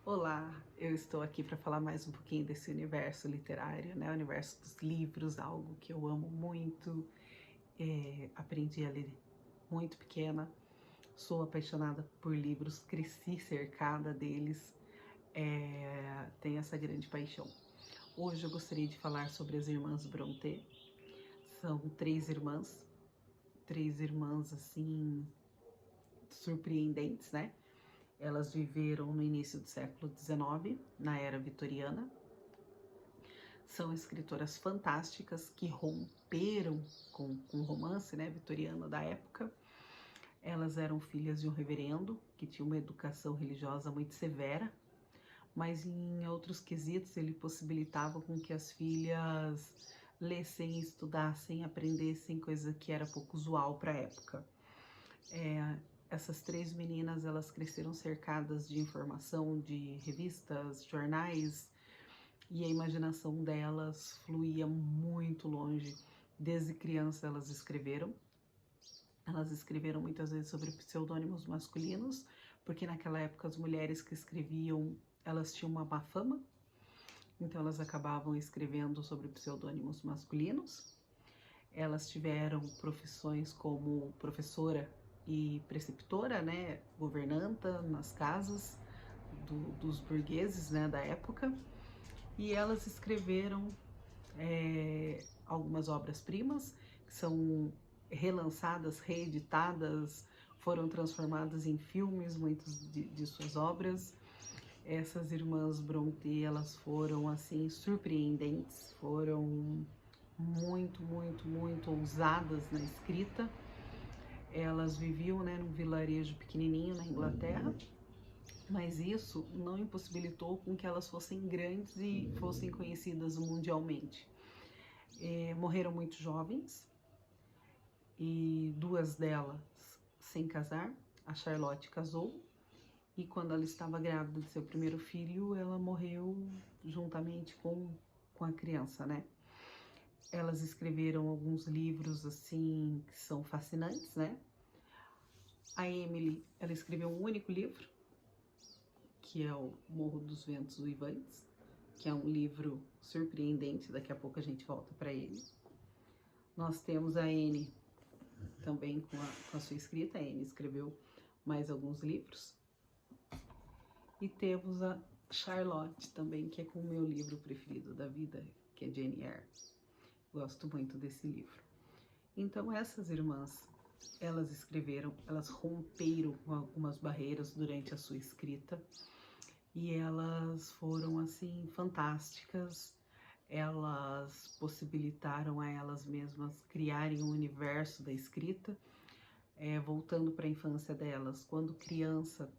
Olá, eu estou aqui para falar mais um pouquinho desse universo literário, né? O universo dos livros, algo que eu amo muito. Aprendi a ler muito pequena, sou apaixonada por livros, cresci cercada deles, tenho essa grande paixão. Hoje eu gostaria de falar sobre as irmãs Brontë. São três irmãs assim surpreendentes, né? Elas viveram no início do século XIX, na era vitoriana. São escritoras fantásticas que romperam com o romance, né, vitoriano da época. Elas eram filhas de um reverendo que tinha uma educação religiosa muito severa, mas em outros quesitos ele possibilitava com que as filhas lessem, estudassem, aprendessem, coisa que era pouco usual para a época. Essas três meninas, elas cresceram cercadas de informação, de revistas, jornais, e a imaginação delas fluía muito longe. Desde criança elas escreveram muitas vezes sobre pseudônimos masculinos, porque naquela época as mulheres que escreviam, elas tinham uma má fama, então elas acabavam escrevendo sobre pseudônimos masculinos. Elas tiveram profissões como professora e preceptora, né, governanta nas casas dos burgueses, né, da época. E elas escreveram algumas obras-primas que são relançadas, reeditadas, foram transformadas em filmes, muitas de suas obras. Essas irmãs Brontë, elas foram assim surpreendentes, foram muito ousadas na escrita. Elas viviam, né, num vilarejo pequenininho na Inglaterra, mas isso não impossibilitou com que elas fossem grandes e fossem conhecidas mundialmente. Morreram muito jovens, e duas delas sem casar. A Charlotte casou, e quando ela estava grávida de seu primeiro filho, ela morreu juntamente com a criança, né? Elas escreveram alguns livros assim que são fascinantes, né? A Emily, ela escreveu um único livro, que é o Morro dos Ventos Uivantes, que é um livro surpreendente, daqui a pouco a gente volta para ele. Nós temos a Anne, também com a sua escrita. A Anne escreveu mais alguns livros. E temos a Charlotte também, que é com o meu livro preferido da vida, que é Jane Eyre. Gosto muito desse livro. Então essas irmãs, elas escreveram, elas romperam com algumas barreiras durante a sua escrita, e elas foram assim fantásticas. Elas possibilitaram a elas mesmas criarem um universo da escrita. Voltando para a infância delas, quando criança,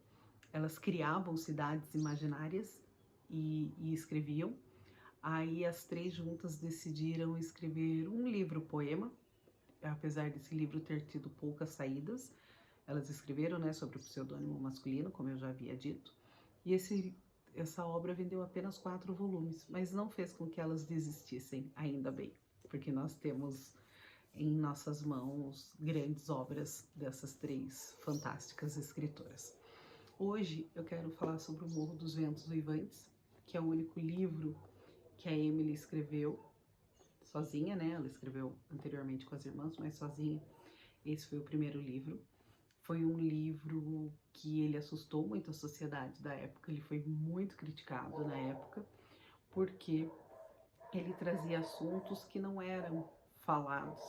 elas criavam cidades imaginárias e escreviam. Aí as três juntas decidiram escrever um livro-poema, apesar desse livro ter tido poucas saídas. Elas escreveram, né, sobre o pseudônimo masculino, como eu já havia dito, e essa obra vendeu apenas 4 volumes, mas não fez com que elas desistissem, ainda bem, porque nós temos em nossas mãos grandes obras dessas três fantásticas escritoras. Hoje eu quero falar sobre o Morro dos Ventos Uivantes, que é o único livro que a Emily escreveu sozinha, né? Ela escreveu anteriormente com as irmãs, mas sozinha. Esse foi o primeiro livro. Foi um livro que ele assustou muito a sociedade da época, ele foi muito criticado na época, porque ele trazia assuntos que não eram falados.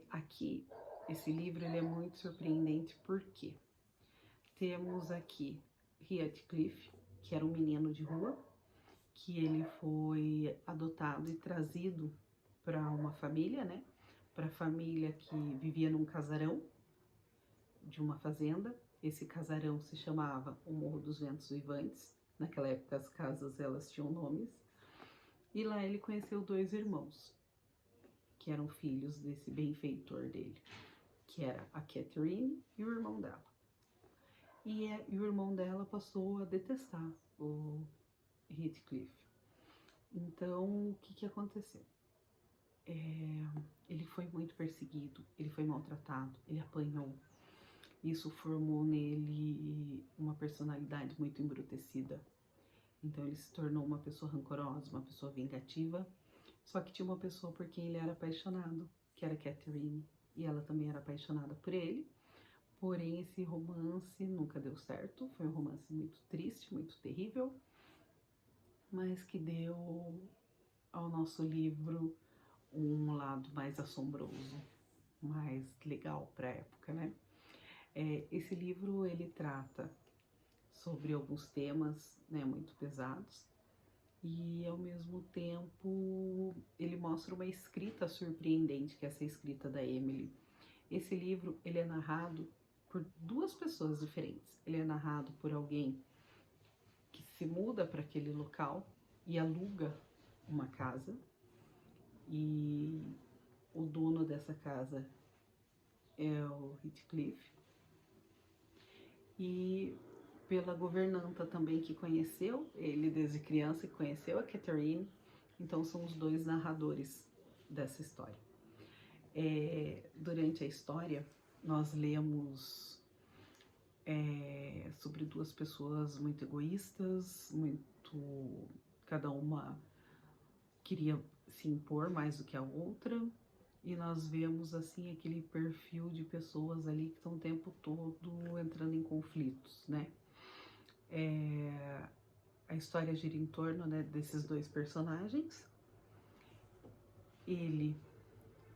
Aqui, esse livro ele é muito surpreendente porque temos aqui Heathcliff, que era um menino de rua, que ele foi adotado e trazido para uma família, né? Para a família que vivia num casarão de uma fazenda. Esse casarão se chamava o Morro dos Ventos Uivantes. Naquela época as casas elas tinham nomes. E lá ele conheceu 2 irmãos, que eram filhos desse benfeitor dele, que era a Catherine e o irmão dela. E o irmão dela passou a detestar o Heathcliff. Então, o que aconteceu? Ele foi muito perseguido, ele foi maltratado, ele apanhou. Isso formou nele uma personalidade muito embrutecida. Então ele se tornou uma pessoa rancorosa, uma pessoa vingativa. Só que tinha uma pessoa por quem ele era apaixonado, que era Catherine, e ela também era apaixonada por ele. Porém, esse romance nunca deu certo. Foi um romance muito triste, muito terrível, mas que deu ao nosso livro um lado mais assombroso, mais legal para a época, né? Esse livro ele trata sobre alguns temas, né, muito pesados, e ao mesmo tempo ele mostra uma escrita surpreendente, que é essa escrita da Emily. Esse livro ele é narrado por duas pessoas diferentes. Ele é narrado por alguém que se muda para aquele local e aluga uma casa, e o dono dessa casa é o Heathcliff, e pela governanta também que conheceu ele desde criança, que conheceu a Catherine. Então são os dois narradores dessa história. Durante a história nós lemos sobre duas pessoas muito egoístas, cada uma queria se impor mais do que a outra, e nós vemos assim aquele perfil de pessoas ali que estão o tempo todo entrando em conflitos, né? A história gira em torno, né, desses dois personagens. Ele,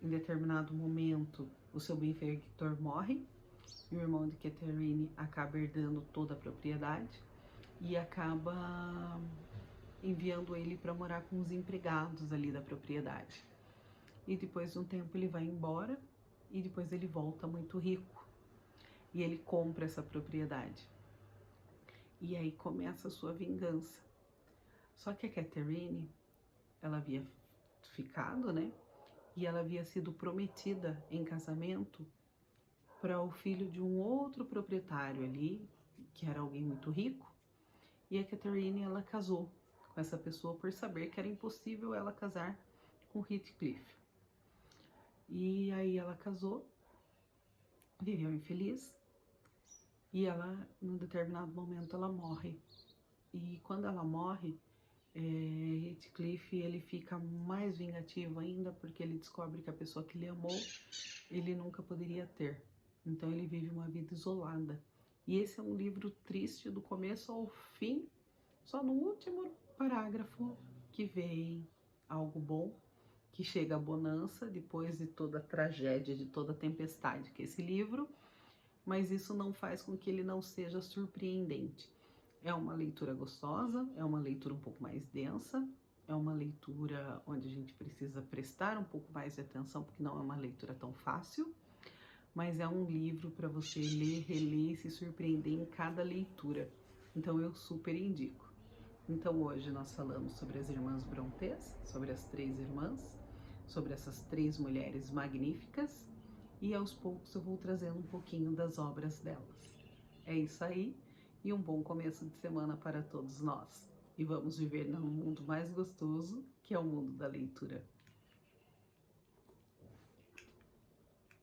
em determinado momento, o seu benfeitor morre, e o irmão de Catherine acaba herdando toda a propriedade e acaba enviando ele para morar com os empregados ali da propriedade. E depois de um tempo ele vai embora, e depois ele volta muito rico, e ele compra essa propriedade. E aí começa a sua vingança. Só que a Catherine, ela havia ficado, né? E ela havia sido prometida em casamento para o filho de um outro proprietário ali, que era alguém muito rico. E a Catherine, ela casou com essa pessoa por saber que era impossível ela casar com Heathcliff. E aí ela casou, viveu infeliz, e ela, num determinado momento, ela morre. E quando ela morre, Heathcliff, ele fica mais vingativo ainda, porque ele descobre que a pessoa que ele amou, ele nunca poderia ter. Então ele vive uma vida isolada. E esse é um livro triste do começo ao fim. Só no último parágrafo que vem algo bom, que chega a bonança depois de toda a tragédia, de toda a tempestade que é esse livro. Mas isso não faz com que ele não seja surpreendente. É uma leitura gostosa, é uma leitura um pouco mais densa, é uma leitura onde a gente precisa prestar um pouco mais de atenção, porque não é uma leitura tão fácil, mas é um livro para você ler, reler e se surpreender em cada leitura. Então eu super indico. Então hoje nós falamos sobre as irmãs Brontë, sobre as três irmãs, sobre essas três mulheres magníficas, e aos poucos eu vou trazendo um pouquinho das obras delas. É isso aí, e um bom começo de semana para todos nós. E vamos viver num mundo mais gostoso, que é o mundo da leitura.